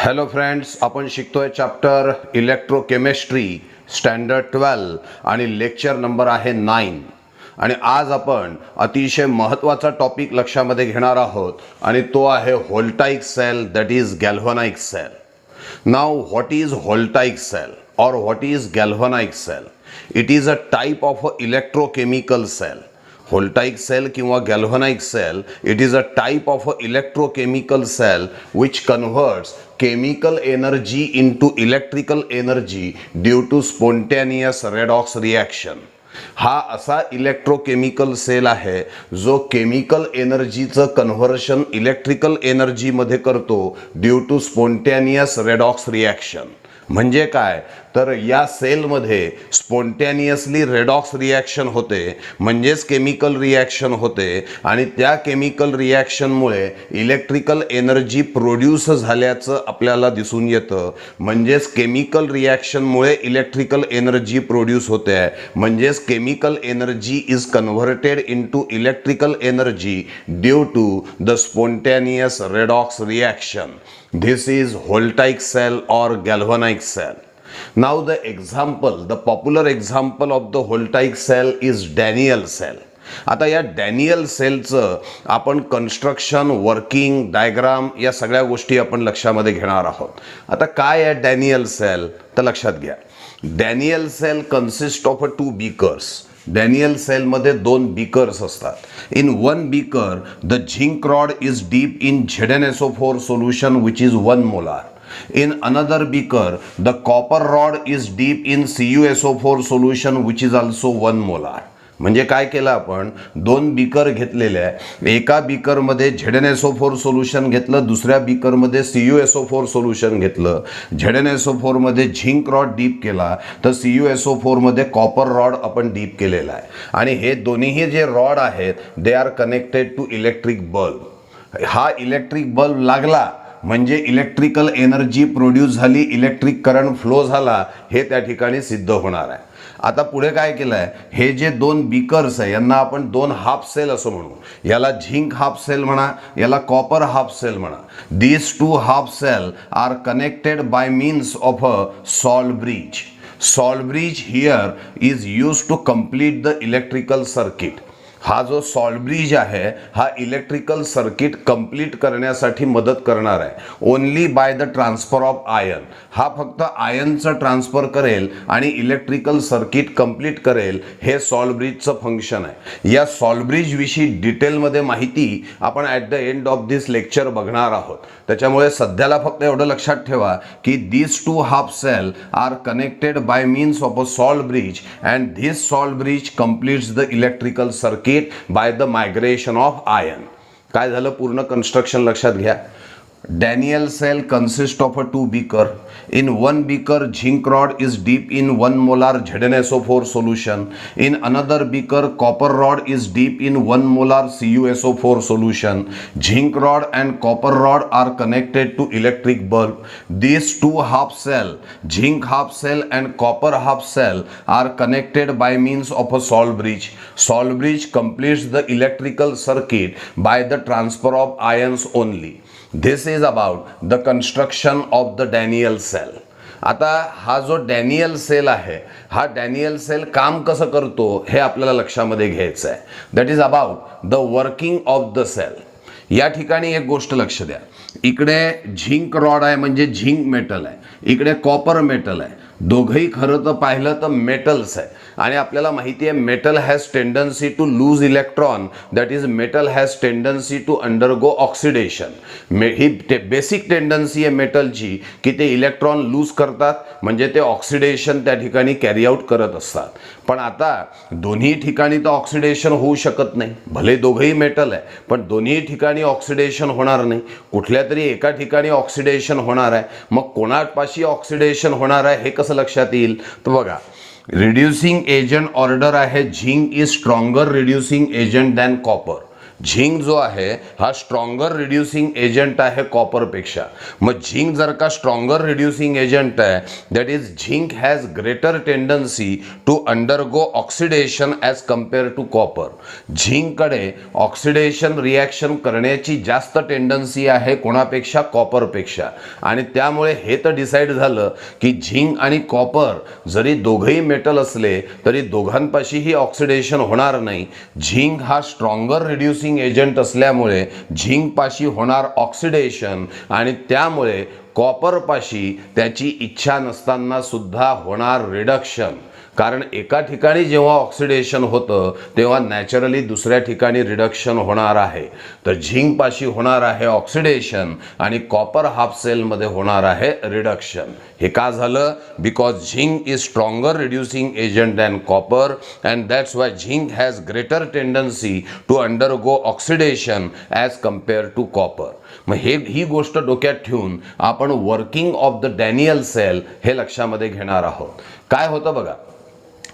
Hello friends, आपण शिकतोय chapter electrochemistry standard 12 आणि लेक्चर नंबर आहे 9. आणि आज आपण अतिशय महत्त्वाचा टॉपिक लक्षामध्ये घेणार आहोत आणि तो आहे voltaic cell, that is galvanic cell. Now what is voltaic cell or what is galvanic cell? It is a type of electrochemical cell. Voltaic cell किंवा galvanic cell, it is a type of a electrochemical cell which converts chemical energy into electrical energy due to spontaneous redox reaction. हा असा electrochemical cell आहे जो chemical एनर्जीचं conversion electrical एनर्जीमध्ये करतो due to spontaneous redox reaction. म्हणजे काय तर या सेलमध्ये स्पॉन्टेनियसली रेडॉक्स रिॲक्शन होते, म्हणजेच केमिकल रिॲक्शन होते आणि त्या केमिकल रिॲक्शनमुळे इलेक्ट्रिकल एनर्जी प्रोड्यूस झाल्याचं आपल्याला दिसून येतं. म्हणजेच केमिकल रिॲक्शनमुळे इलेक्ट्रिकल एनर्जी प्रोड्यूस होते आहे, म्हणजेच chemical energy is converted into electrical energy due to the spontaneous redox reaction. This is Voltaic cell or galvanic cell. Now the popular example of the Voltaic cell is Daniell cell. आता या Daniel सेलचं आपण construction, working, diagram या सगळ्या गोष्टी आपण लक्षामध्ये घेणार आहोत. आता काय आहे डॅनियल सेल तर लक्षात घ्या. Daniell cell consist of 2 beakers. Daniell सेलमध्ये 2 बीकर्स असतात. In one beaker the zinc rod is deep in ZnSO4 solution which is 1 molar. In another beaker the copper rod is deep in CuSO4 solution which is also 1 molar. म्हणजे काय केलं आपण 2 beaker घेतलेले आहे. एका बीकरमध्ये ZnSO4 solution घेतलं, दुसऱ्या बीकरमध्ये CuSO4 solution घेतलं. ZnSO4 मध्ये झिंक रॉड डीप केला तर CuSO4 मध्ये कॉपर रॉड आपण डीप केलेला आहे. आणि हे दोन्हीही जे रॉड आहेत they are connected to electric bulb. हा इलेक्ट्रिक बल्ब लागला म्हणजे इलेक्ट्रिकल एनर्जी प्रोड्यूस झाली, इलेक्ट्रिक करंट फ्लो झाला, हे त्या ठिकाणी सिद्ध होणार आहे. आता पुढे काय केलं आहे, हे जे 2 बीकर्स आहे यांना आपण 2 हाफ सेल असं म्हणू. याला झिंक हाफ सेल म्हणा, याला कॉपर हाफ सेल म्हणा. These 2 half cell are connected by means of a salt bridge. Salt bridge here is use to complete the electrical circuit. हा जो सॉल्ट ब्रिज आहे हा इलेक्ट्रिकल सर्किट कंप्लीट करण्यासाठी मदत करणार आहे. Only by the transfer of ion. हा फक्त आयनचं ट्रान्सफर करेल आणि इलेक्ट्रिकल सर्किट कंप्लीट करेल, हे सॉल्ट ब्रिजचं फंक्शन आहे. या सॉल्ट ब्रिज विषयी डिटेलमध्ये माहिती आपण at the end of this lecture बघणार आहोत. त्याच्यामुळे सध्याला फक्त एवढं लक्षात ठेवा की these 2 half cell are connected by means of a salt bridge and this salt bridge completes the electrical circuit by the migration of ion. काय झालं पूर्ण कन्स्ट्रक्शन लक्षात घ्या. Daniell cell consists of 2 beaker. In one beaker zinc rod is deep in 1 molar ZnSO4 solution. In another beaker copper rod is deep in 1 molar CuSO4 solution. Zinc rod and copper rod are connected to electric bulb. These 2 half cell, zinc half cell and copper half cell are connected by means of a salt bridge. Salt bridge completes the electrical circuit by the transfer of ions only. This is about the construction of the Daniell cell. आता हा जो Daniel sale आहे हा Daniel sale काम कसं करतो हे आपल्याला लक्षामध्ये घ्यायचं आहे. That is about the working of the cell. या ठिकाणी एक गोष्ट लक्ष द्या. इकडे झिंक रॉड आहे म्हणजे झिंक मेटल आहे, इकडे कॉपर मेटल आहे. दोघंही खरं तर पाहिलं तर मेटल्स आहे आणि आपल्याला माहिती आहे metal has tendency to lose electron, that is metal has tendency to undergo oxidation. ही बेसिक टेंडन्सी आहे मेटलची की ते इलेक्ट्रॉन लूज करतात, म्हणजे ते ऑक्सिडेशन त्या ठिकाणी कॅरी आउट करत असतात. पण आता दोन्ही ठिकाणी तर ऑक्सिडेशन होऊ शकत नाही. भले दोघंही मेटल आहे पण दोन्ही ठिकाणी ऑक्सिडेशन होणार नाही. कुठल्या तरी एका ठिकाणी ऑक्सिडेशन होणार आहे. मग कोणापाशी ऑक्सिडेशन होणार आहे हे कसं लक्षात येईल तर बघा, रिड्युसिंग एजंट ऑर्डर आहे zinc is stronger reducing agent than copper. Zinc जो आहे हा स्ट्रॉंगर रिड्युसिंग एजंट आहे कॉपरपेक्षा. मग झिंक जर का स्ट्रॉंगर रिड्युसिंग एजंट आहे, that is zinc has greater tendency to undergo oxidation as compare to copper. झिंककडे ऑक्सिडेशन रिॲक्शन करण्याची जास्त टेंडन्सी आहे कोणापेक्षा? कॉपरपेक्षा. आणि त्यामुळे हे तर डिसाईड झालं की झिंक आणि कॉपर जरी दोघंही मेटल असले तरी दोघांपाशीही ऑक्सिडेशन होणार नाही. झिंक हा स्ट्रॉंगर रिड्युसिंग एजंट असल्यामुळे झिंकपाशी होणार ऑक्सिडेशन आणि त्यामुळे कॉपरपाशी त्याची इच्छा नसताना सुद्धा होणार रिडक्शन. कारण एका ठिकाणी जेव्हा ऑक्सिडेशन होतं तेव्हा नॅचरली दुसऱ्या ठिकाणी रिडक्शन होणार आहे. तर झिंकपाशी होणार आहे ऑक्सिडेशन आणि कॉपर हाफ सेलमध्ये होणार आहे रिडक्शन. हे का झालं? Because zinc is stronger reducing agent than copper and that's why zinc has greater tendency to undergo oxidation as compare to copper. मग ही गोष्ट डोक्यात ठेवून आपण working of the Daniell cell हे लक्षामध्ये घेणार आहोत. काय होतं बघा,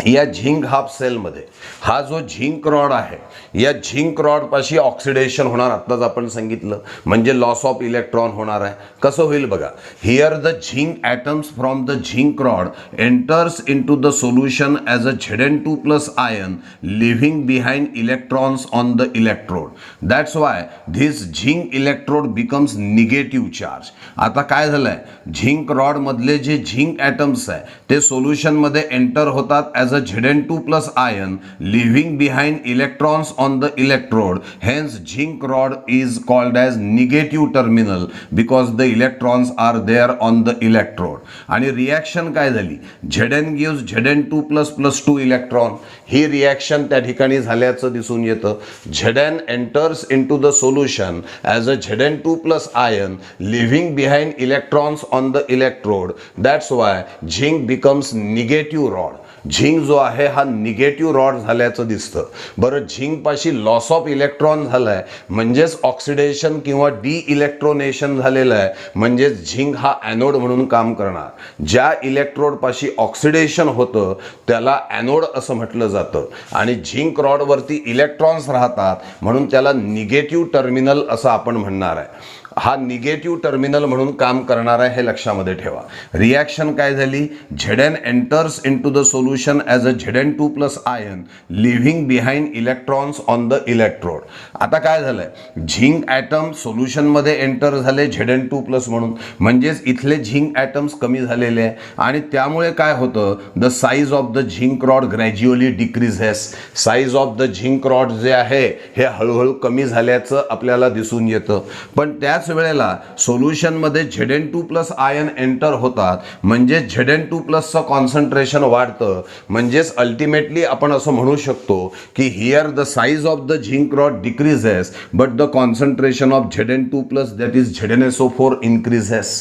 या झिंक हाफ सेलमध्ये हा जो झिंक रॉड आहे, या झिंक रॉडपाशी ऑक्सिडेशन होणार. आत्ताच आपण सांगितलं, म्हणजे लॉस ऑफ इलेक्ट्रॉन होणार आहे. कसं होईल बघा, here the zinc atoms from the zinc rod enters in to the solution as a Zn2+ ion leaving behind electrons on the electrode. That's why this zinc electrode becomes negative charge. आता काय झालंय, zinc रॉडमधले जे zinc atoms आहे ते सोल्युशनमध्ये enter होतात as a Zn2+ ion leaving behind electrons on the electrode. Hence zinc rod is called as negative terminal because the electrons are there on the electrode. आणि reaction काय झाली, Zn gives Zn2+ + 2 electron. ही reaction त्या ठिकाणी झाल्याचं दिसून येतं. Zn enters into the solution as a Zn2+ ion leaving behind electrons on the electrode. That's why zinc becomes negative rod. Zinc जो आहे हा निगेटिव्ह रॉड झाल्याचं दिसतं. बरं, झिंकपाशी लॉस ऑफ इलेक्ट्रॉन झालाय म्हणजेच ऑक्सिडेशन किंवा डी इलेक्ट्रोनेशन झालेलं आहे, म्हणजेच झिंक हा ॲनोड म्हणून काम करणार. ज्या इलेक्ट्रोडपाशी ऑक्सिडेशन होतं त्याला ॲनोड असं म्हटलं जातं आणि झिंक रॉडवरती इलेक्ट्रॉन्स राहतात म्हणून त्याला निगेटिव्ह टर्मिनल असं आपण म्हणणार आहे. हा निगेटिव्ह टर्मिनल म्हणून काम करणार आहे हे लक्षामध्ये ठेवा. रिॲक्शन काय झाली, Zn enters into the solution as a Zn2+ ion leaving behind electrons on the electrode. आता काय झालंय, झिंक ॲटम सोल्युशनमध्ये एंटर झाले Zn2+ म्हणून, म्हणजेच इथले झिंक ॲटम्स कमी झालेले आहे आणि त्यामुळे काय होतं, the size of the zinc rod gradually decreases. Size of the zinc rod जे आहे हे हळूहळू कमी झाल्याचं आपल्याला दिसून येतं. पण त्याच वेळेला सोल्युशनमध्ये Zn2+ आयन एंटर होतात म्हणजे Zn2+चं कॉन्सन्ट्रेशन वाढतं. म्हणजेच अल्टिमेटली आपण असं म्हणू शकतो की here the size of the zinc rod decreases but the concentration of Zn2+ that is ZnSO4 increases.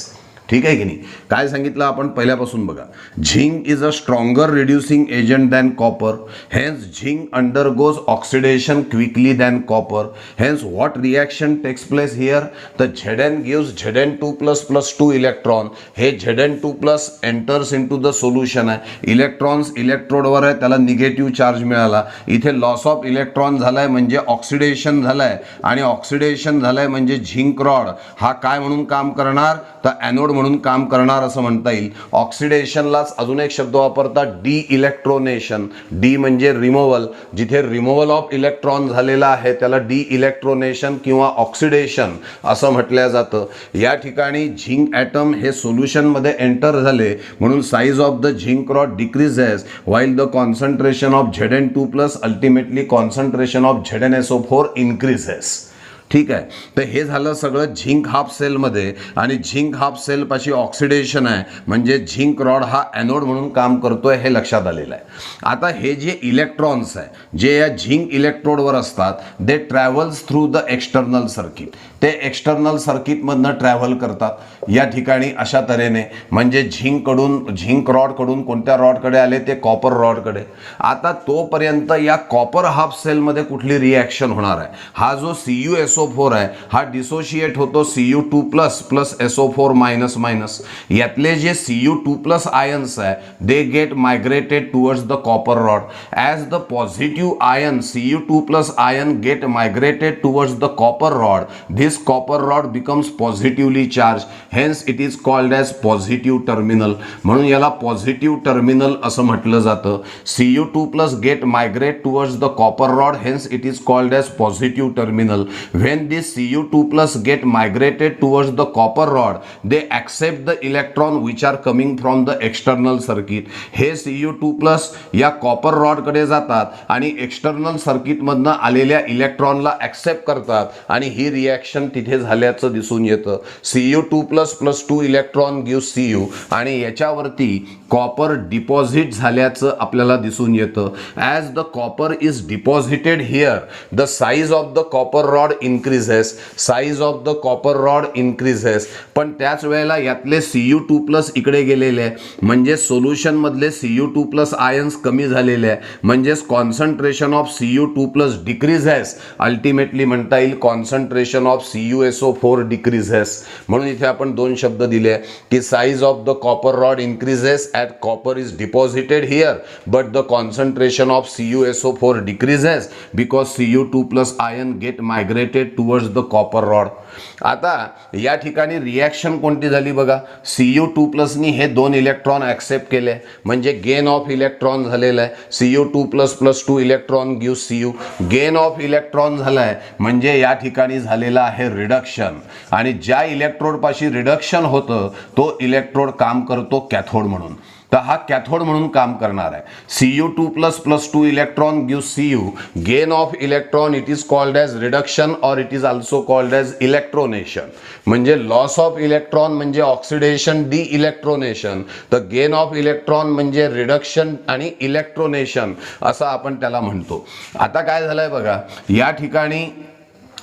ठीक आहे की नाही? काय सांगितलं आपण पहिल्यापासून बघा, zinc is a stronger reducing agent than copper. Hence zinc undergoes oxidation quickly than copper. Hence what reaction takes place here, the Zn gives Zn2+ + 2 electron. हे Zn2+ enters into the solution आहे. Electrons इलेक्ट्रोडवर आहे त्याला negative charge मिळाला. इथे loss of electron झालाय म्हणजे oxidation झालंय आणि ऑक्सिडेशन झालंय म्हणजे झिंक रॉड हा काय म्हणून काम करणार, तर ॲनोड म्हणून काम करणार असं म्हणता येईल. ऑक्सिडेशनलाच अजून एक शब्द वापरतात, डी इलेक्ट्रोनेशन. डी म्हणजे रिमूव्हल. जिथे रिमूव्हल ऑफ इलेक्ट्रॉन झालेला आहे त्याला डी इलेक्ट्रोनेशन किंवा ऑक्सिडेशन असं म्हटलं जातं. या ठिकाणी झिंक ॲटम हे सोल्युशनमध्ये एंटर झाले म्हणून size of the zinc rod decreases while the concentration of Zn2+ ultimately concentration of ZnSO4 increases. ठीक आहे, तर हे झालं सगळं झिंक हाफ सेलमध्ये आणि झिंक हाफ सेलपाशी ऑक्सिडेशन आहे म्हणजे झिंक रॉड हा ॲनोड म्हणून काम करतोय हे लक्षात आलेलं आहे. आता हे जे इलेक्ट्रॉन्स आहे जे या झिंक इलेक्ट्रोडवर असतात they travels through the external circuit. ते एक्सटर्नल सर्किटमधनं ट्रॅव्हल करतात या ठिकाणी अशा तऱ्हेने, म्हणजे झिंक रॉडकडून कोणत्या रॉडकडे आले, ते कॉपर रॉडकडे. आता तोपर्यंत या कॉपर हाफ सेलमध्ये कुठली रिॲक्शन होणार आहे, हा जो CuSO CuSO4 आहे हा डिसोशिएट होतो Cu2 plus plus SO4 minus minus. यातले जे Cu2 प्लस आयन्स आहे they get migrated towards the copper rod. As the positive ion Cu2 plus ion get migrated towards the copper rod, this copper rod becomes positively charge, hence it is called as positive terminal. म्हणून याला positive terminal असं म्हटलं जातं. Cu2 plus get migrate towards the copper rod, hence it is called as positive terminal. When this Cu2 plus get migrated towards the copper rod they accept the electron which are coming from the external circuit. हे Cu2 plus या copper रॉडकडे जातात आणि external सर्किटमधनं आलेल्या इलेक्ट्रॉनला accept करतात आणि ही reaction तिथे झाल्याचं दिसून येतं. Cu2 plus plus 2 electron gives Cu आणि याच्यावरती कॉपर डिपॉझिट झाल्याचं आपल्याला दिसून येतं. As the copper is deposited here the size of the copper rod increases. Size of the copper rod increases. पण त्याच वेळेला यातले Cu2 प्लस इकडे गेलेले आहे म्हणजे सोल्युशनमधले Cu2 प्लस आयन्स कमी झालेले आहे म्हणजेच concentration of Cu2 plus decreases. Ultimately म्हणता येईल कॉन्सन्ट्रेशन ऑफ CuSO4 डिक्रीजेस. म्हणून इथे आपण दोन शब्द दिले की size of the copper rod increases at copper is deposited here but the concentration of CuSO4 decreases because Cu2 plus ion get migrated towards the copper rod. आता या ठिकाणी रिॲक्शन कोणती झाली बघा. Cu2 प्लसनी हे दोन इलेक्ट्रॉन ॲक्सेप्ट केले म्हणजे गेन ऑफ इलेक्ट्रॉन झालेला आहे. Cu2 plus plus 2 electron gives Cu. Gain of electron झाला आहे म्हणजे या ठिकाणी झालेला आहे रिडक्शन आणि ज्या इलेक्ट्रोडपाशी रिडक्शन होतं तो इलेक्ट्रोड काम करतो कॅथोड म्हणून. तर हा कॅथोड म्हणून काम करणार आहे. Cu2 plus plus 2 electron gives Cu. Gain of electron it is called as reduction or it is also called as electronation. म्हणजे लॉस ऑफ इलेक्ट्रॉन म्हणजे ऑक्सिडेशन डी इलेक्ट्रोनेशन. तर गेन ऑफ इलेक्ट्रॉन म्हणजे reduction आणि electronation असं आपण त्याला म्हणतो. आता काय झालंय बघा या ठिकाणी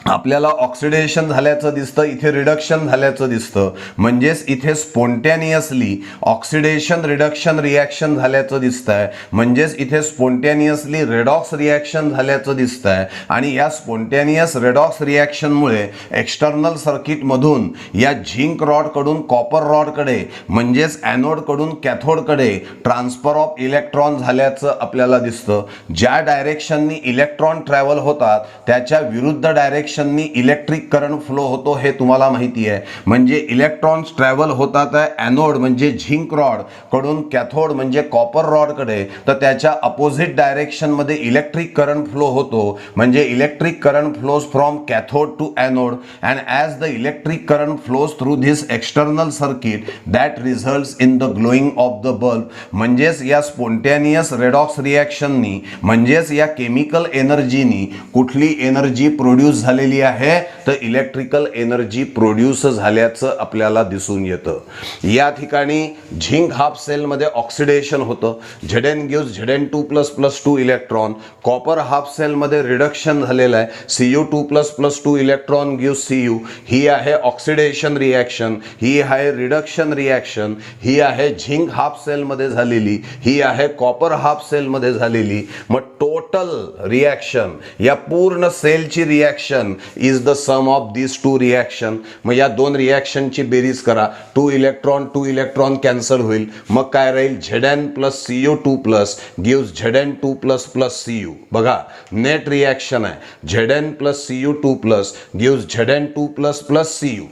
आपल्याला ऑक्सिडेशन झाल्याचं दिसतं इथे रिडक्शन झाल्याचं दिसतं म्हणजेच इथे स्पॉन्टॅनियसली ऑक्सिडेशन रिडक्शन रिॲक्शन झाल्याचं दिसतंय म्हणजेच इथे स्पॉन्टॅनियसली रेडॉक्स रिॲक्शन झाल्याचं दिसतंय आणि या स्पॉन्टॅनियस रेडॉक्स रिॲक्शनमुळे एक्सटर्नल सर्किटमधून या झिंक रॉडकडून कॉपर रॉडकडे म्हणजेच ॲनोडकडून कॅथोडकडे ट्रान्सफर ऑफ इलेक्ट्रॉन झाल्याचं आपल्याला दिसतं. ज्या डायरेक्शननी इलेक्ट्रॉन ट्रॅव्हल होतात त्याच्या विरुद्ध डायरेक्शन इलेक्ट्रिक करंट फ्लो होतो हे तुम्हाला माहिती आहे. म्हणजे इलेक्ट्रॉन्स ट्रॅव्हल होतात ॲनोड म्हणजे झिंक रॉड कडून कॅथोड म्हणजे कॉपर रॉडकडे तर त्याच्या अपोजिट डायरेक्शन मध्ये इलेक्ट्रिक करंट फ्लो होतो म्हणजे electric current flows from cathode to anode and as the electric current flows through this external circuit that results in the glowing of the bulb. म्हणजेच या spontaneous redox रिॲक्शननी म्हणजेच या chemical एनर्जीनी कुठली energy produce झालेली आहे तर इलेक्ट्रिकल एनर्जी प्रोड्यूस झाल्याचं आपल्याला दिसून येतं. या ठिकाणी झिंक हाफ सेल मध्ये ऑक्सिडेशन होतं. Zn gives Zn2 plus plus 2 electron. Copper half cell मध्ये रिडक्शन झालेलं आहे. Cu2 plus plus 2 electron gives Cu. ही आहे ऑक्सिडेशन रिॲक्शन, ही आहे रिडक्शन रिॲक्शन, ही आहे झिंक हाफ सेल मध्ये झालेली, ही आहे कॉपर हाफ सेल मध्ये झालेली. मग टोटल रिॲक्शन या पूर्ण सेलची reaction is the sum of this two reaction. मग या दोन रिॲक्शनची बेरीज करा. 2 इलेक्ट्रॉन कॅन्सल होईल. मग काय राहील Zn plus Cu2 plus gives Zn2 plus plus Cu. बघा नेट रिॲक्शन आहे. Zn plus Cu2 plus gives Zn2 plus plus Cu.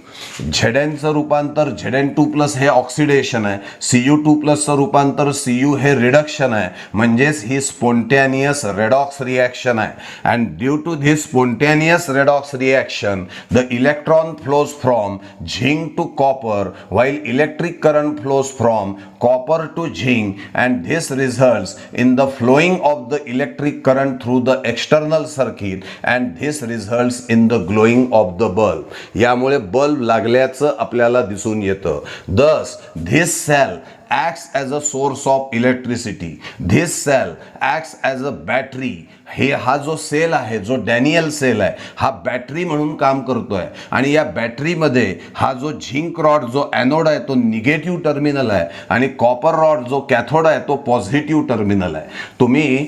Znचं रूपांतर Zn2 प्लस हे ऑक्सिडेशन आहे. Cu2 प्लसचं रूपांतर Cu हे रिडक्शन आहे म्हणजेच ही स्पॉन्टॅनियस रेडॉक्स रिॲक्शन आहे. And due to this spontaneous redox reaction the electron flows from zinc to copper while electric current flows from copper to zinc and this results in the flowing of the electric current through the external circuit and this results in the glowing of the bulb. यामुळे bulb लागल्याचं आपल्याला दिसून येतं. Thus this cell acts as a source of electricity. This cell acts as a battery. हा जो sale आहे जो Daniel sale आहे हा बॅटरी म्हणून काम करतोय आणि या बॅटरीमध्ये हा जो झिंक रॉड जो ॲनोड आहे तो निगेटिव्ह टर्मिनल आहे आणि कॉपर रॉड जो कॅथोड आहे तो पॉझिटिव्ह टर्मिनल आहे. तुम्ही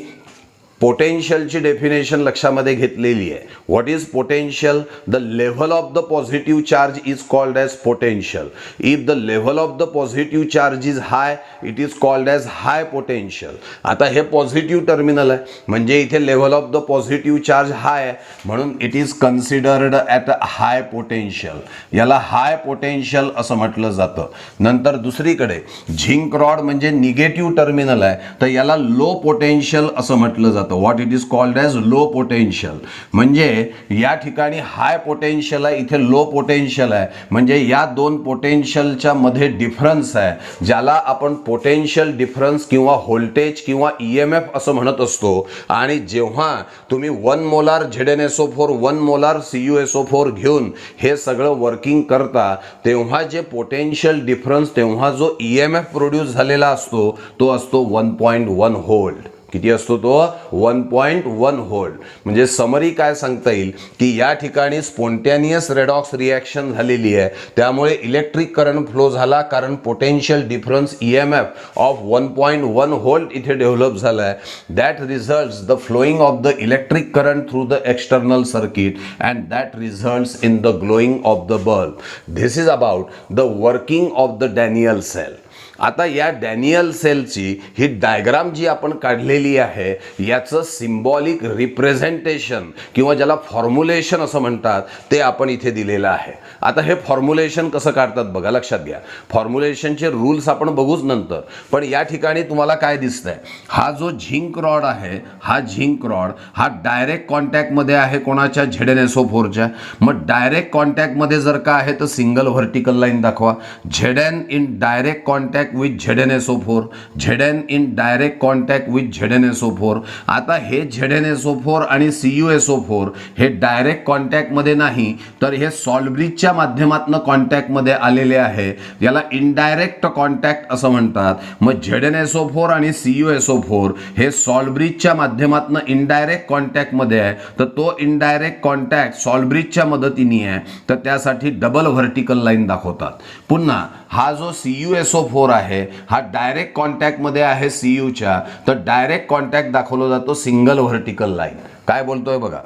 पोटेन्शियलची डेफिनेशन लक्षामध्ये घेतलेली आहे. What is potential? The level of the positive charge is called as potential. If the level of the positive charge is high, it is called as high potential. आता हे positive terminal आहे, म्हणजे इथे level of the positive charge high आहे, म्हणून it is considered at high potential. याला high potential असं म्हटलं जातं. नंतर दुसरीकडे झिंक रॉड म्हणजे निगेटिव्ह टर्मिनल आहे, तर याला लो पोटेन्शियल असं म्हटलं जातं. What it is called as low potential. म्हणजे या ठिकाणी हाय पोटेन्शियल आहे, इथे लो पोटेन्शियल आहे, म्हणजे या दोन पोटेन्शियलच्या मध्ये डिफरन्स आहे, ज्याला आपण पोटेन्शियल डिफरन्स किंवा व्होल्टेज किंवा EMF असं म्हणत असतो. आणि जेव्हा तुम्ही 1 मोलार ZnSO4 1 मोलार CuSO4 घेऊन हे सगळं वर्किंग करता, तेव्हा जे पोटेन्शियल डिफरन्स, तेव्हा जो EMF प्रोड्यूस झालेला असतो तो असतो 1.1 व्होल्ट. किती असतो तो? 1.1 व्होल्ट. म्हणजे समरी काय सांगता येईल की या ठिकाणी स्पॉन्टेनियस रेडॉक्स रिॲक्शन झालेली आहे, त्यामुळे इलेक्ट्रिक करंट फ्लो झाला, कारण potential difference EMF of 1.1 volt इथे डेव्हलप झाला आहे. That results the flowing of the electric current through the external circuit and that results in the glowing of the bulb. This is about the working of the Daniell cell. आता या Daniel सेलची ही diagram जी आपण काढलेली आहे, याचं symbolic representation किंवा ज्याला formulation असं म्हणतात ते आपण इथे दिलेलं आहे. आता हे फॉर्म्युलेशन कसं काढतात बघा, लक्षात घ्या. फॉर्म्युलेशनचे रूल्स आपण बघूच नंतर, पण या ठिकाणी तुम्हाला काय दिसतंय, हा जो झिंक रॉड आहे, हा झिंक रॉड हा डायरेक्ट कॉन्टॅक्टमध्ये आहे कोणाच्या? ZnSO4च्या. मग डायरेक्ट कॉन्टॅक्टमध्ये जर का आहे तर सिंगल व्हर्टिकल लाईन दाखवा. Zn in direct contact with ZnSO4, Zn in direct contact with ZnSO4. आता हे ZnSO4 आणि CuSO4 हे डायरेक्ट कॉन्टॅक्ट मध्ये नाही, तर हे सॉल्ब्रिजच्या माध्यमातून कॉन्टॅक्ट मध्ये आलेले आहे, याला इनडायरेक्ट कॉन्टॅक्ट असं म्हणतात. मग ZnSO4 आणि CuSO4 हे सॉल्ब्रिजच्या माध्यमातून इनडायरेक्ट कॉन्टॅक्ट मध्ये आहे, तर तो इनडायरेक्ट कॉन्टॅक्ट सॉल्ब्रिजच्या मदतीने आहे, तर त्यासाठी डबल व्हर्टिकल लाईन दाखवतात. पुन्हा हा जो CuSO4 आहे, हा डायरेक्ट कॉन्टॅक्ट मध्ये आहे Cuच्या, तर डायरेक्ट कॉन्टॅक्ट दाखवला जातो सिंगल व्हर्टिकल लाईन. काय बोलतोय बघा,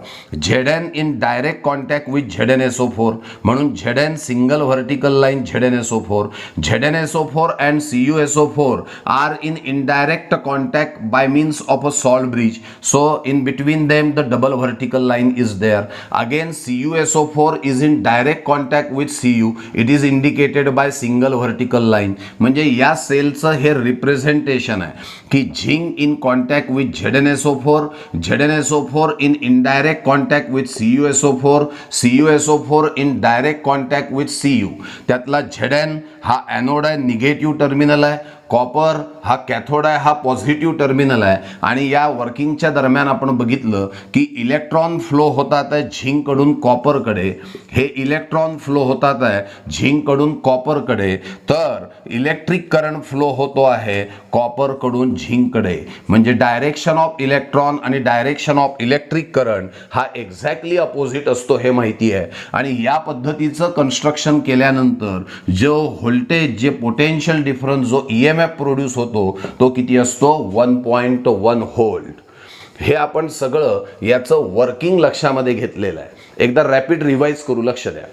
Zn in direct contact with ZnSO4, म्हणून Zn single vertical line ZnSO4. ZnSO4 and CuSO4 are in indirect contact by means of a salt bridge, so in between them the double vertical line is there. Again CuSO4 is in direct contact with Cu, it is indicated by single vertical line. म्हणजे या सेलचं हे representation आहे की zinc in contact with ZnSO4, ZnSO4 in indirect contact with CuSO4, CuSO4 in direct contact with Cu. त्यातला Zn हा anode आहे, negative terminal आहे, कॉपर हा कॅथोड आहे, हा पॉझिटिव्ह टर्मिनल आहे. आणि या वर्किंगच्या दरम्यान आपण बघितलं की इलेक्ट्रॉन फ्लो होतात आहे झिंककडून कॉपरकडे. हे इलेक्ट्रॉन फ्लो होतात आहे झिंककडून कॉपरकडे, तर इलेक्ट्रिक करंट फ्लो होतो आहे कॉपरकडून झिंककडे. म्हणजे डायरेक्शन ऑफ इलेक्ट्रॉन आणि डायरेक्शन ऑफ इलेक्ट्रिक करंट हा एक्झॅक्टली अपोजिट असतो, हे माहिती आहे. आणि या पद्धतीचं कन्स्ट्रक्शन केल्यानंतर जो व्होल्टेज, जे पोटेन्शियल डिफरन्स, जो EMF प्रोड्यूस होतो तो किती असतो? 1.1 व्होल्ट. हे आपण सगळं याचं वर्किंग लक्षामध्ये घेतलेलं आहे. एकदा रॅपिड रिवाइज करू, लक्ष द्या.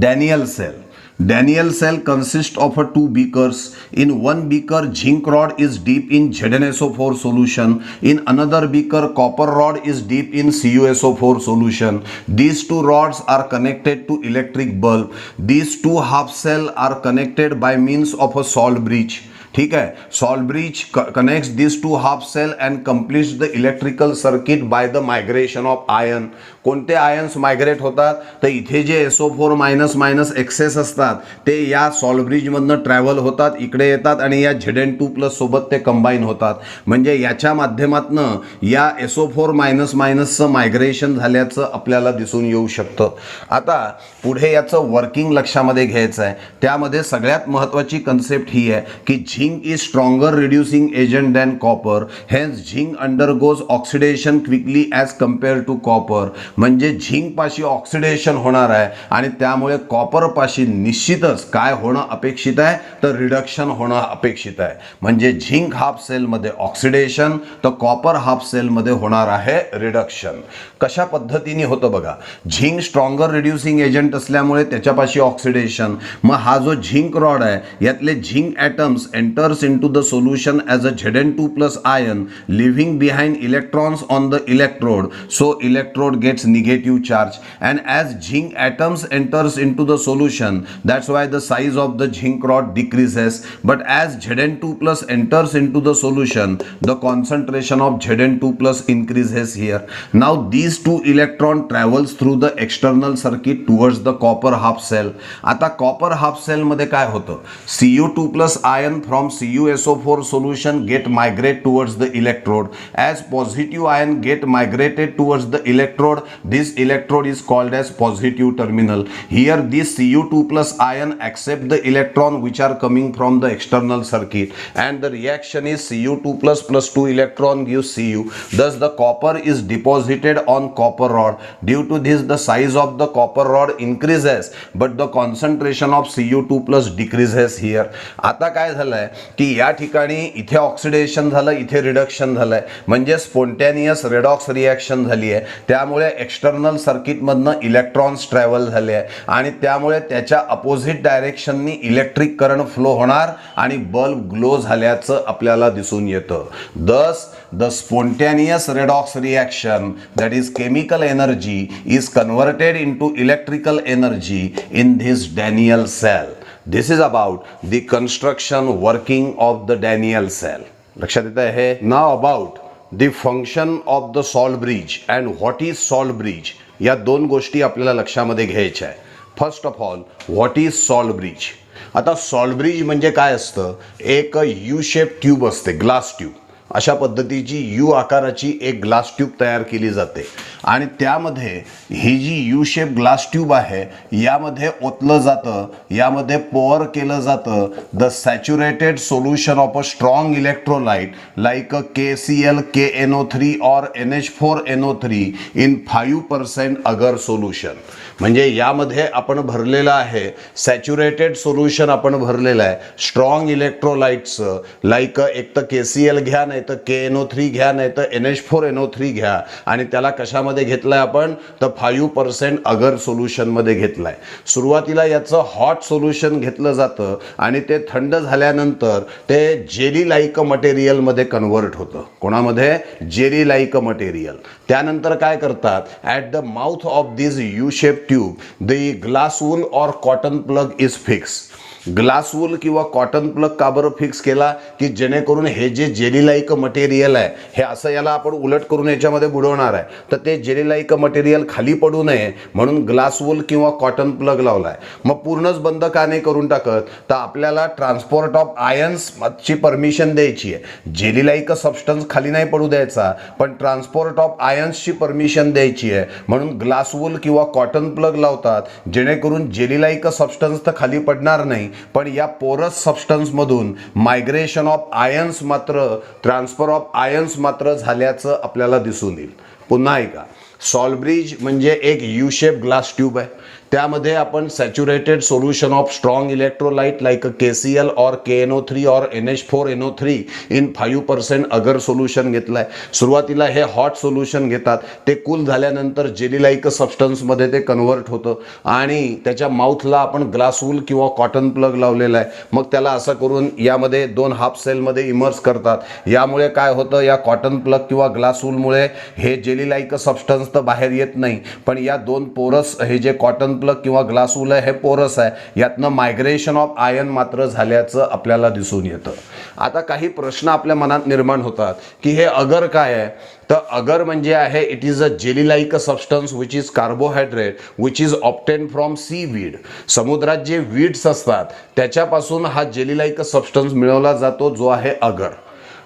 Daniell cell. Daniell cell consists of two beakers. In one beaker, zinc rod is deep in ZnSO4 solution. In another beaker, copper rod is deep in CuSO4 solution. These two rods are connected to electric bulb. These two half cell are connected by means of a salt bridge. ठीक है, salt bridge connects these two half cell and completes the electrical circuit by the migration of ion. कोणते ions migrate होतात? तर इथे जे SO4 minus minus access असतात ते या सॉल्ट ब्रिज मधनं ट्रॅव्हल होतात, इकडे येतात आणि या Zn2 प्लस सोबत ते कंबाईन होतात. म्हणजे याच्या माध्यमातनं या SO4 मायनस मायनसचं मायग्रेशन झाल्याचं आपल्याला दिसून येऊ शकतं. आता पुढे याचं वर्किंग लक्षामध्ये घ्यायचं आहे. त्यामध्ये सगळ्यात महत्त्वाची कन्सेप्ट ही आहे की zinc is stronger reducing agent than copper, hence zinc undergoes oxidation quickly as compare to copper. म्हणजे झिंक पाशी ऑक्सिडेशन होणार आहे आणि त्यामुळे कॉपर पाशी निश्चितच काय होणं अपेक्षित आहे, तर रिडक्शन होणं अपेक्षित आहे. म्हणजे झिंक हाफ सेलमध्ये ऑक्सिडेशन, तर कॉपर हाफ सेलमध्ये होणार आहे रिडक्शन. कशा पद्धतीने होतं बघा, झिंक स्ट्रॉंगर रिड्युसिंग एजंट असल्यामुळे त्याच्यापाशी ऑक्सिडेशन. मग हा जो झिंक रॉड आहे यातले zinc atoms enters into the solution as a Zn2+ ion leaving behind electrons on the electrode, so electrode gets negative charge. And as zinc atoms enters into the solution, that's why the size of the zinc rod decreases, but as Zn2+ enters into the solution, the concentration of Zn2+ increases here. Now these two electron travels through the external circuit towards the copper half cell. आता copper half cell मध्ये काय होतं, Cu2+ ion from CuSO4 solution get migrate towards the electrode. As positive ion get migrated towards the electrode, this electrode is called as positive terminal. Here this Cu2+ ion accept the electron which are coming from the external circuit, and the reaction is Cu2+ plus 2 electron gives Cu. Thus the copper is deposited on copper rod. Due to this the size of the copper rod increases, but the concentration of Cu2+ decreases here. आता काय झालंय की या ठिकाणी इथे oxidation झालं, इथे reduction झालंय, म्हणजे स्पॉन्टेनियस रेडॉक्स रिॲक्शन झाली आहे. त्यामुळे एक्सटर्नल सर्किटमधनं इलेक्ट्रॉन्स ट्रॅव्हल झाले आहे आणि त्यामुळे त्याच्या अपोजिट डायरेक्शननी इलेक्ट्रिक करंट फ्लो होणार आणि बल्ब ग्लो झाल्याचं आपल्याला दिसून येतं. Thus the spontaneous redox reaction, that is chemical energy, is converted into electrical energy in this Daniell cell. This is about the construction working of the Daniell cell. लक्षात येत आहे. Now about the function of the salt bridge and what is salt bridge, या दोन गोष्टी आपल्याला लक्षामध्ये घ्यायच्या आहे. First of all, what is salt bridge. आता सॉल्ट ब्रिज म्हणजे काय असतं, एक यू शेप ट्यूब असते, ग्लास ट्यूब. अशा पद्धतीची यू आकाराची एक ग्लास ट्यूब तयार केली जाते आणि त्यामध्ये ही जी यू शेप ग्लास ट्यूब आहे यामध्ये ओतलं जातं, यामध्ये पोअर केलं जातं the saturated solution of a strong electrolyte like KCl KNO3 और NH4NO3 इन 5% अगर सोल्युशन. म्हणजे यामध्ये आपण भरलेलं आहे सॅच्युरेटेड सोल्युशन, आपण भरलेलं आहे स्ट्रॉंग इलेक्ट्रोलाइट्सचं, लाईक एक तर KCl घ्या, नाही तर KNO3 घ्या, नाही तर NH4NO3 घ्या, आणि त्याला कशामध्ये घेतलंय आपण, तर 5% अगर सोल्युशनमध्ये घेतलंय. सुरुवातीला याचं हॉट सोल्युशन घेतलं जातं आणि ते थंड झाल्यानंतर ते जेली लाईक मटेरियलमध्ये कन्व्हर्ट होतं. कोणामध्ये, जेली लाईक मटेरियल. त्यानंतर काय करतात, at the mouth of this U shape tube the glass wool or cotton plug is fix. Glass wool किंवा कॉटन प्लग का बरं फिक्स केला, की जेणेकरून हे जे जेली लाईक मटेरियल आहे हे असं याला आपण उलट करून याच्यामध्ये बुडवणार आहे, तर ते जेली लाईक मटेरियल खाली पडू नये म्हणून ग्लास वूल किंवा कॉटन प्लग लावलाय. मग पूर्णच बंद का नाही करून टाकत, तर आपल्याला ट्रान्सपोर्ट ऑफ आयन्सची परमिशन द्यायची आहे. जेली लाईक सबस्टन्स खाली नाही पडू द्यायचा, पण ट्रान्सपोर्ट ऑफ आयन्सची परमिशन द्यायची आहे. म्हणून ग्लास वूल किंवा कॉटन प्लग लावतात, जेणेकरून जेली लाईक सबस्टन्स तर खाली पडणार नाही, पण या पोरस सबस्टन्स मधून मायग्रेशन ऑफ आयन्स मात्र, ट्रान्सफर ऑफ आयन्स मात्र झाल्याचं आपल्याला दिसून येईल. पुन्हा ऐका, सॉल्ट ब्रिज म्हणजे एक यू शेप ग्लास ट्यूब आहे, त्यामध्ये आपण saturated solution of strong electrolyte like KCl और KNO3 और NH4NO3 इन 5% अगर सोल्युशन घेतलंय. सुरुवातीला हे हॉट सोल्युशन घेतात, ते कूल झाल्यानंतर जेली लाईक सबस्टन्समध्ये ते कन्व्हर्ट होतं आणि त्याच्या माउथला आपण ग्लास वूल किंवा कॉटन प्लग लावलेला आहे. मग त्याला असं करून यामध्ये दोन हाफ सेलमध्ये इमर्स करतात. यामुळे काय होतं, या कॉटन प्लग किंवा ग्लास वूलमुळे हे जेली लाईक सबस्टन्स तर बाहेर येत नाही, पण या दोन पोरस, हे जे कॉटन प्लग किंवा ग्लास वूल आहे हे पोरस आहे, यातनं मायग्रेशन ऑफ आयन मात्र झाल्याचं आपल्याला दिसून येतं. आता काही प्रश्न आपल्या मनात निर्माण होतात की हे अगर काय आहे, तर अगर म्हणजे आहे it is a jelly like substance which is carbohydrate which is obtain from sea weed. समुद्रात जे वीड्स असतात त्याच्यापासून हा जेली लाईक सबस्टन्स मिळवला जातो, जो आहे अगर.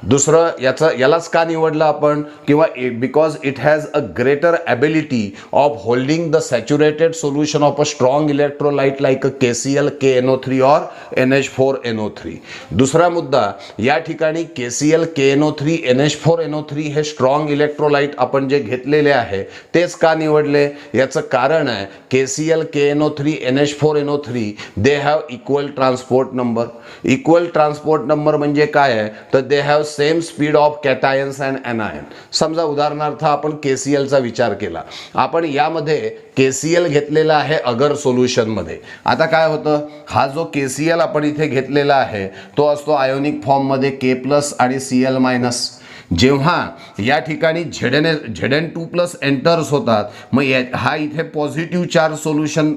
दुसरं यालाच का निवडलं आपण, किंवा because it has a greater ability of holding the saturated solution of a strong electrolyte like a KCl KNO3 और NH4NO3. दुसरा मुद्दा, या ठिकाणी KCl KNO3 NH4NO3 हे स्ट्रॉंग इलेक्ट्रोलाइट आपण जे घेतलेले आहे तेच का निवडले, याचं कारण आहे KCl KNO3 NH4NO3 they have equal transport number. Equal transport number म्हणजे काय आहे, तर दे have same speed of कॅटायन्स and anion. समजा उदाहरणार्थ आपण KClचा विचार केला, आपण यामध्ये KCl घेतलेला आहे अगर सोल्युशन मध्ये. आता काय होतं, हा जो KCl आपण इथे घेतलेला आहे तो असतो आयोनिक फॉर्म मध्ये K+ आणि Cl-. जेव्हा या ठिकाणी Zn2+ एंटर्स होतात, मग हा इथे positive charge solution,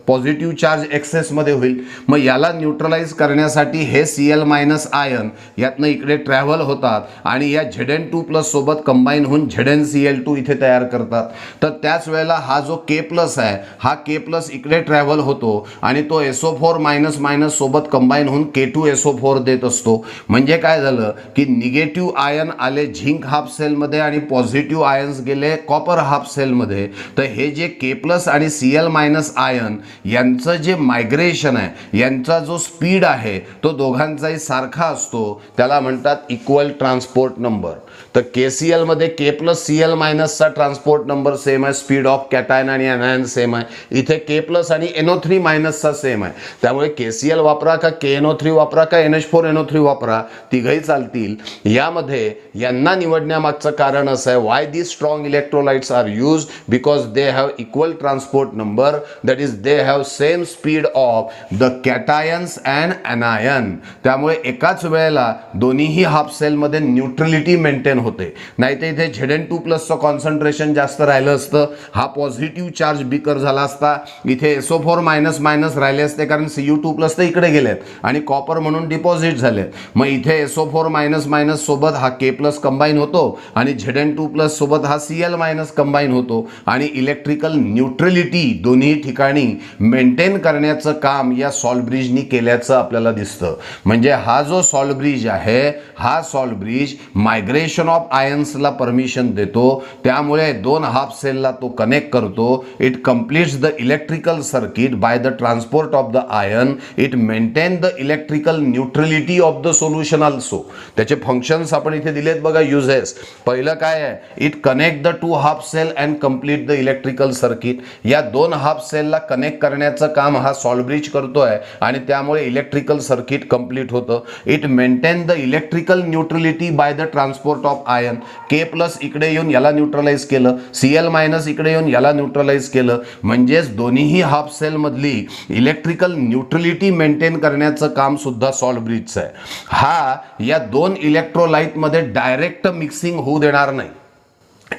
positive charge excess मध्ये होईल. मग याला न्यूट्रलाइज करण्यासाठी हे Cl- आयन यातनं इकडे ट्रॅव्हल होतात आणि या Zn2+ सोबत कंबाईन होऊन ZnCl2 इथे तयार करतात. तर त्याच वेळेला हा जो K+ आहे, हा K+ इकडे ट्रॅव्हल होतो आणि तो SO4- सोबत कंबाईन होऊन K2SO4 देत असतो. म्हणजे काय झालं की निगेटिव्ह आयन आले झिंक हाफ सेल मध्ये आणि पॉझिटिव्ह आयन्स गेले कॉपर हाफ सेल मध्ये. तर हे जे K+ आणि Cl- आयन यांचं जे मायग्रेशन आहे, यांचा जो स्पीड आहे तो दोघांचाही सारखा असतो, त्याला म्हणतात इक्वल ट्रान्सपोर्ट नंबर. तर KCl मध्ये K+ Cl- चा ट्रान्सपोर्ट नंबर सेम आहे, स्पीड ऑफ कॅटायन आणि एनायन सेम आहे. इथे K+ आणि NO3- चा सेम आहे. त्यामुळे KCl वापरा का KNO3 वापरा का NH4NO3 वापरा, तिघही चालतील. यामध्ये यांना निवडण्यामागचं कारण असं आहे, why these strong electrolytes are use, because they have equal transport number, that is they have same speed of the cations and anion. त्यामुळे एकाच वेळेला दोन्हीही हाफ सेलमध्ये न्यूट्रलिटी मेंटेन होते. नाही तर इथे Zn2+ कॉन्सन्ट्रेशन जास्त राहिलं असतं, हा पॉझिटिव्ह चार्ज बिकर झाला असता, इथे SO4- राहिले असते, कारण Cu2+ तर इकडे गेलेत आणि कॉपर म्हणून डिपॉझिट झाले. मग इथे SO4- सोबत हा K+ कंबाईन होतो आणि Zn2+ सोबत हा Cl- कंबाईन होतो आणि इलेक्ट्रिकल न्यूट्रलिटी दोन्ही ठिकाणी मेंटेन करण्याचं काम या सॉल्ट ब्रिजनी केल्याचं आपल्याला दिसतं. म्हणजे हा जो सॉल्ट ब्रिज आहे, हा सॉल्ट ब्रिज मायग्रेशन ऑफ आयन्सला परमिशन देतो. त्यामुळे दोन हाफ सेलला तो कनेक्ट करतो. It completes the electrical circuit by the transport of the ion. It maintain the electrical neutrality of the solution also. त्याचे फंक्शन्स आपण इथे दिलेत बघा, युजेस. पहिलं काय आहे, it connect the two half cell and complete the electrical circuit. या दोन हाफ सेलला कनेक्ट करण्याचं काम हा सॉल्ट ब्रिज करतोय आणि त्यामुळे इलेक्ट्रिकल सर्किट कंप्लीट होतं. It maintain the electrical neutrality bye the transport of ion. K+ इकडे येऊन याला न्यूट्रलाइज केलं, Cl- इकडे येऊन याला न्यूट्रलाइज केलं. म्हणजेच दोन्हीही हाफ सेल मधली इलेक्ट्रिकल न्यूट्रलिटी मेंटेन करण्याचं काम सुद्धा सॉल्ट ब्रिजचं आहे. हा या दोन इलेक्ट्रोलाइट मध्ये डायरेक्ट मिक्सिंग होऊ देणार नाही.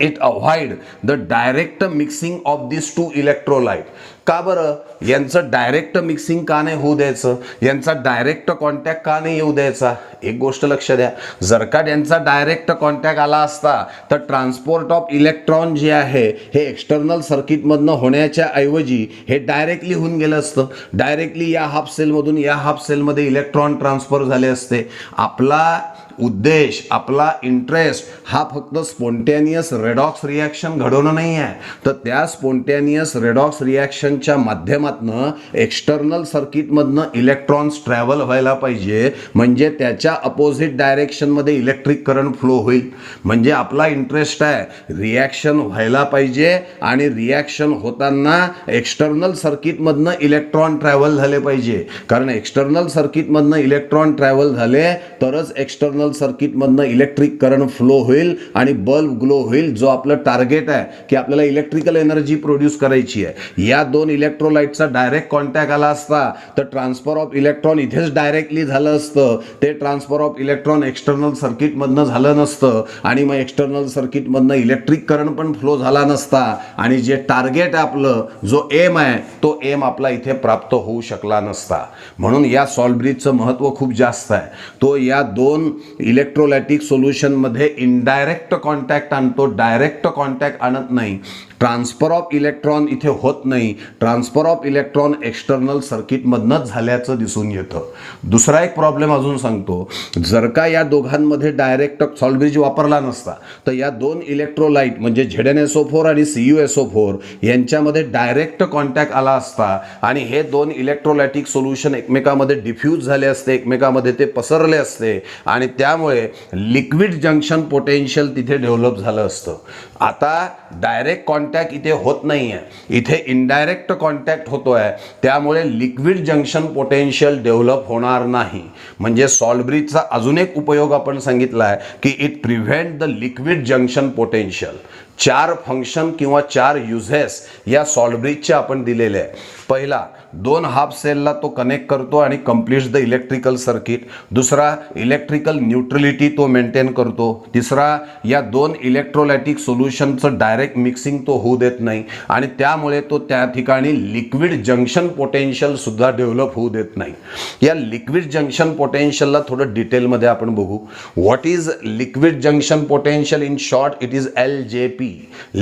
It avoid the direct mixing of this two electrolyte. का बरं, यांचं डायरेक्ट मिक्सिंग का नाही होऊ द्यायचं, यांचा डायरेक्ट कॉन्टॅक्ट का नाही येऊ द्यायचा? एक गोष्ट लक्ष द्या, जर का यांचा डायरेक्ट कॉन्टॅक्ट आला असता तर ट्रान्सपोर्ट ऑफ इलेक्ट्रॉन जे आहे हे एक्सटर्नल सर्किटमधनं होण्याच्या ऐवजी हे डायरेक्टली होऊन गेलं असतं. डायरेक्टली या हाफ सेलमधून या हाफ सेलमध्ये इलेक्ट्रॉन ट्रान्सफर झाले असते. आपला उद्देश, आपला इंटरेस्ट हा फक्त स्पॉन्टेनियस रेडॉक्स रिॲक्शन घडवणं नाही आहे, तर त्या स्पॉन्टेनियस रेडॉक्स रिॲक्शनच्या माध्यमातनं एक्सटर्नल सर्किटमधनं इलेक्ट्रॉन्स ट्रॅव्हल व्हायला पाहिजे. म्हणजे त्याच्या अपोजिट डायरेक्शनमध्ये इलेक्ट्रिक करंट फ्लो होईल. म्हणजे आपला इंटरेस्ट आहे रिॲक्शन व्हायला पाहिजे आणि रिॲक्शन होताना एक्सटर्नल सर्किटमधनं इलेक्ट्रॉन ट्रॅव्हल झाले पाहिजे. कारण एक्सटर्नल सर्किटमधनं इलेक्ट्रॉन ट्रॅव्हल झाले तरच एक्सटर्नल सर्किटमधनं इलेक्ट्रिक करंट फ्लो होईल आणि बल्ब ग्लो होईल, जो आपलं टार्गेट आहे की आपल्याला इलेक्ट्रिकल एनर्जी प्रोड्यूस करायची आहे. या दोन इलेक्ट्रोलाइटचा डायरेक्ट कॉन्टॅक्ट आला असता तर ट्रान्सफर ऑफ इलेक्ट्रॉन इथेच डायरेक्टली झालं असतं. ते ट्रान्सफर ऑफ इलेक्ट्रॉन एक्सटर्नल सर्किटमधनं झालं नसतं आणि मग एक्सटर्नल सर्किटमधनं इलेक्ट्रिक करंट पण फ्लो झाला नसता आणि जे टार्गेट आहे आपलं, जो एम आहे, तो एम आपला इथे प्राप्त होऊ शकला नसता. म्हणून या सॉल्ट ब्रिजचं महत्त्व खूप जास्त आहे. तो या दोन इलेक्ट्रोलाइटिक सोल्युशनमध्ये इनडायरेक्ट कॉन्टॅक्ट आणतो, डायरेक्ट कॉन्टॅक्ट आणत नाही. ट्रान्सफर ऑफ इलेक्ट्रॉन इथे होत नाही. ट्रान्सफर ऑफ इलेक्ट्रॉन एक्सटर्नल सर्किटमधनंच झाल्याचं दिसून येतं. दुसरा एक प्रॉब्लेम अजून सांगतो, जर का या दोघांमध्ये डायरेक्ट सॉल्ट ब्रिज वापरला नसता तर या दोन इलेक्ट्रोलाइट म्हणजे ZnSO4 आणि CuSO4 यांच्यामध्ये डायरेक्ट कॉन्टॅक्ट आला असता आणि हे दोन इलेक्ट्रोलायटिक सोल्युशन एकमेकांमध्ये डिफ्यूज झाले असते, एकमेकांमध्ये ते पसरले असते आणि त्यामुळे लिक्विड जंक्शन पोटेन्शियल तिथे डेव्हलप झालं असतं. आता डायरेक्ट कॉन्टॅक्ट इथे होत नाही आहे, इथे इनडायरेक्ट कॉन्टॅक्ट होतोय, त्यामुळे लिक्विड जंक्शन पोटेन्शियल डेव्हलप होणार नाही. म्हणजे सॉल्ट ब्रिजचा अजून एक उपयोग आपण सांगितला आहे की it prevent the liquid junction potential. 4 function किंवा 4 युजेस या सॉल्ट ब्रिजचे आपण दिलेले आहे. पहिला, 2 हाफ सेलला तो कनेक्ट करतो आणि कंप्लीट्स द इलेक्ट्रिकल सर्किट. दुसरा, इलेक्ट्रिकल न्यूट्रलिटी तो मेंटेन करतो. तिसरा, या 2 इलेक्ट्रोलायटिक सोल्युशनचं डायरेक्ट मिक्सिंग तो होऊ देत नाही आणि त्यामुळे तो त्या ठिकाणी लिक्विड जंक्शन पोटेन्शियल सुद्धा डेव्हलप होऊ देत नाही. या लिक्विड जंक्शन पोटेन्शियलला थोडं डिटेलमध्ये आपण बघू. What is liquid junction potential? In short it is LJP,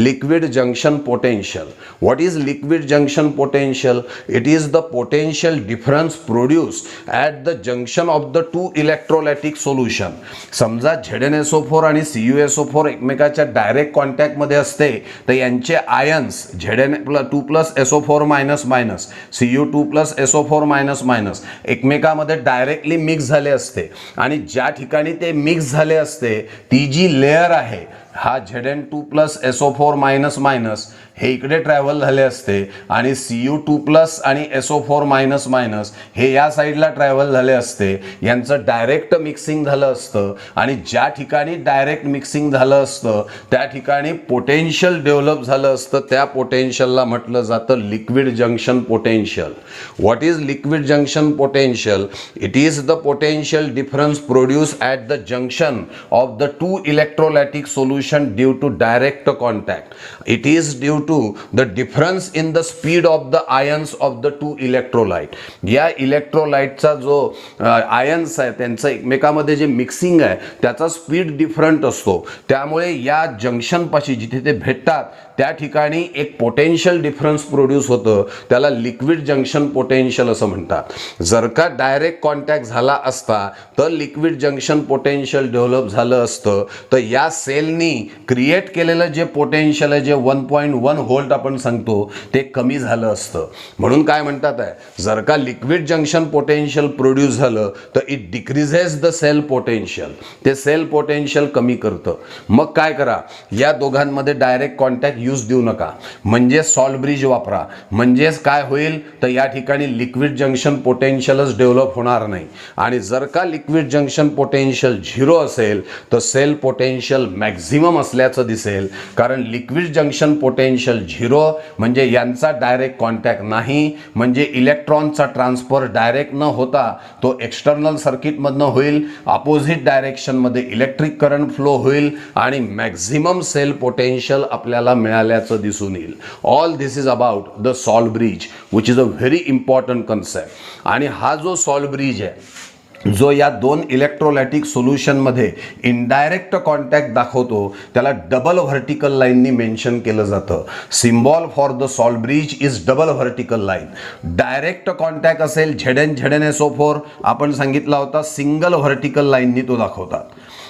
liquid junction potential. What is liquid junction potential? It is the potential difference produced at the junction of the two electrolytic solution. समजा ZnSO4 आणि CuSO4 एकमेकाच्या direct कॉन्टॅक्टमध्ये असते तर यांचे ions Zn2+SO4- Cu2+SO4- एकमेकांमध्ये directly mix झाले असते आणि ज्या ठिकाणी ते मिक्स झाले असते ती जी लेयर आहे हा Zn2+SO4- हे इकडे ट्रॅव्हल झाले असते आणि Cu2+ आणि SO4- हे या साईडला ट्रॅव्हल झाले असते. यांचं डायरेक्ट मिक्सिंग झालं असतं आणि ज्या ठिकाणी डायरेक्ट मिक्सिंग झालं असतं त्या ठिकाणी पोटेन्शियल डेव्हलप झालं असतं. त्या पोटेन्शियलला म्हटलं जातं liquid junction potential. What is liquid junction potential? It is the potential difference produce at the junction of the 2 electrolytic solution due to direct contact. It is due to the difference in the speed of the ions of the two electrolyte. या इलेक्ट्रोलाइटचा जो ions आहे त्यांचं एकमेकांमध्ये जे mixing आहे त्याचा speed different असतो. त्यामुळे या जंक्शन पाशी जिथे ते भेटतात त्या ठिकाणी एक पोटेन्शियल डिफरन्स प्रोड्यूस होतं, त्याला लिक्विड जंक्शन पोटेन्शियल असं म्हणतात. जर का डायरेक्ट कॉन्टॅक्ट झाला असता तर लिक्विड जंक्शन पोटेन्शियल डेव्हलप झालं असतं. तर या सेलनी क्रिएट केलेलं जे पोटेन्शियल आहे जे 1.1 व्होल्ट आपण सांगतो ते कमी झालं असतं. म्हणून काय म्हणतात आहे, जर का लिक्विड जंक्शन पोटेन्शियल प्रोड्यूस झालं तर it decreases the cell potential. ते सेल पोटेन्शियल कमी करतं. मग काय करा, या दोघांमध्ये डायरेक्ट कॉन्टॅक्ट यूज देऊ नका, म्हणजे सॉल्ट ब्रिज वापरा. म्हणजेच काय होईल तर या ठिकाणी लिक्विड जंक्शन पोटेन्शियलच डेव्हलप होणार नाही. आणि जर का लिक्विड जंक्शन पोटेन्शियल 0 असेल तर सेल पोटेन्शियल मॅक्झिमम असल्याचं दिसेल. कारण लिक्विड जंक्शन पोटेन्शियल 0 म्हणजे यांचा डायरेक्ट कॉन्टॅक्ट नाही, म्हणजे इलेक्ट्रॉनचा ट्रान्सफर डायरेक्ट न होता तो एक्सटर्नल सर्किटमधनं होईल, अपोजिट डायरेक्शनमध्ये इलेक्ट्रिक करंट फ्लो होईल आणि मॅक्झिमम सेल पोटेन्शियल आपल्याला मिळाल्याचं दिसून येईल. All this is about the salt bridge which is a very important concept. आणि हा जो सॉल्ट ब्रिज आहे जो या 2 इलेक्ट्रोलायटिक सोल्युशनमध्ये इनडायरेक्ट कॉन्टॅक्ट दाखवतो त्याला डबल व्हर्टिकल लाईननी मेन्शन केलं जातं. Symbol for the salt bridge is double vertical line. Direct contact असेल ZnSO4 आपण सांगितला होता सिंगल व्हर्टिकल लाईननी तो दाखवतात.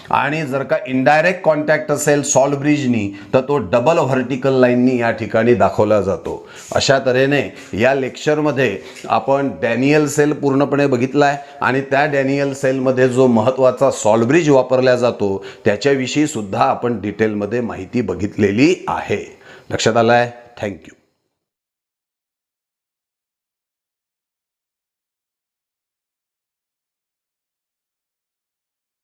आणि जर का इनडायरेक्ट कॉन्टॅक्ट असेल सॉल्ट ब्रिजनी तर तो डबल व्हर्टिकल लाईननी या ठिकाणी दाखवला जातो. अशा तऱ्हेने या लेक्चरमध्ये आपण डॅनियल सेल पूर्णपणे बघितला आहे आणि त्या डॅनियल सेलमध्ये जो महत्त्वाचा सॉल्ट ब्रिज वापरला जातो त्याच्याविषयी सुद्धा आपण डिटेलमध्ये माहिती बघितलेली आहे. लक्षात आलं आहे? थँक्यू.